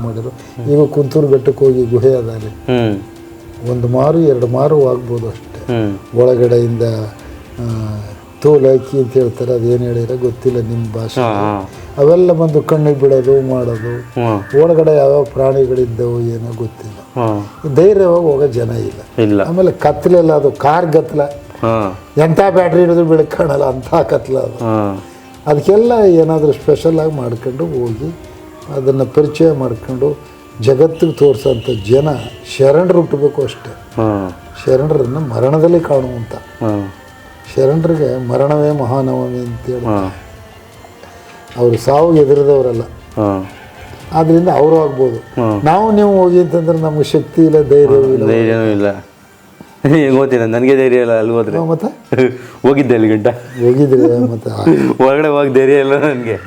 ಮಾಡಿದ್ರು. ಈಗ ಕುಂತೂರು ಬೆಟ್ಟಕ್ಕೆ ಹೋಗಿ ಗುಹೆ ಅದ ಅಲ್ಲಿ, 1 ಮಾರು 2 ಮಾರು ಆಗ್ಬೋದು ಅಷ್ಟೇ. ಒಳಗಡೆಯಿಂದ ತೋಲಕ್ಕಿ ಅಂತ ಹೇಳ್ತಾರೆ, ಅದೇನು ಹೇಳಿದ್ರೆ ಗೊತ್ತಿಲ್ಲ ನಿಮ್ಮ ಭಾಷೆ. ಅವೆಲ್ಲ ಬಂದು ಕಣ್ಣಿಗೆ ಬಿಡೋದು ಮಾಡೋದು, ಒಳಗಡೆ ಯಾವ್ಯಾವ ಪ್ರಾಣಿಗಳಿದ್ದವು ಏನೋ ಗೊತ್ತಿಲ್ಲ. ಧೈರ್ಯವಾಗಿ ಹೋಗೋ ಜನ ಇಲ್ಲ. ಆಮೇಲೆ ಕತ್ಲೆಲ್ಲ, ಅದು ಕಾರ್ ಗತ್ಲ, ಎಂಥ ಬ್ಯಾಟ್ರಿ ಹಿಡಿದ್ರು ಬೆಳಕು ಕಾಣಲ್ಲ ಅಂಥ ಕತ್ಲ ಅದು. ಅದಕ್ಕೆಲ್ಲ ಏನಾದರೂ ಸ್ಪೆಷಲ್ ಆಗಿ ಮಾಡ್ಕೊಂಡು ಹೋಗಿ ಅದನ್ನು ಪರಿಚಯ ಮಾಡ್ಕೊಂಡು ಜಗತ್ತಿಗೆ ತೋರಿಸೋಂಥ ಜನ ಶರಣರು ಹುಟ್ಟಬೇಕು ಅಷ್ಟೇ. ಶರಣರನ್ನು ಮರಣದಲ್ಲಿ ಕಾಣುವಂಥ, ಶರಣರಿಗೆ ಮರಣವೇ ಮಹಾನವಮಿ ಅಂತೇಳಿ, ಅವರು ಸಾವಿಗೆ ಎದುರಿದವರಲ್ಲ, ಆದ್ದರಿಂದ ಅವರು ಆಗ್ಬೋದು. ನಾವು ನೀವು ಹೋಗಿ ಅಂತಂದ್ರೆ ನಮ್ಗೆ ಶಕ್ತಿ ಇಲ್ಲ, ಧೈರ್ಯವೂ ಇಲ್ಲ. ಗೊತ್ತಿಲ್ಲ, ನನಗೆ ಧೈರ್ಯ ಇಲ್ಲ ಅಲ್ಲಿ ಹೋದ್ರೆ. ಮತ್ತೆ ಹೋಗಿದ್ದೆ ಅಲ್ಲಿ ಗಂಟ ಹೋಗಿದ್ರೆ ಮತ್ತೆ ಹೊರಗಡೆ ಹೋಗಿ ಧೈರ್ಯ ಇಲ್ಲ ನನಗೆ.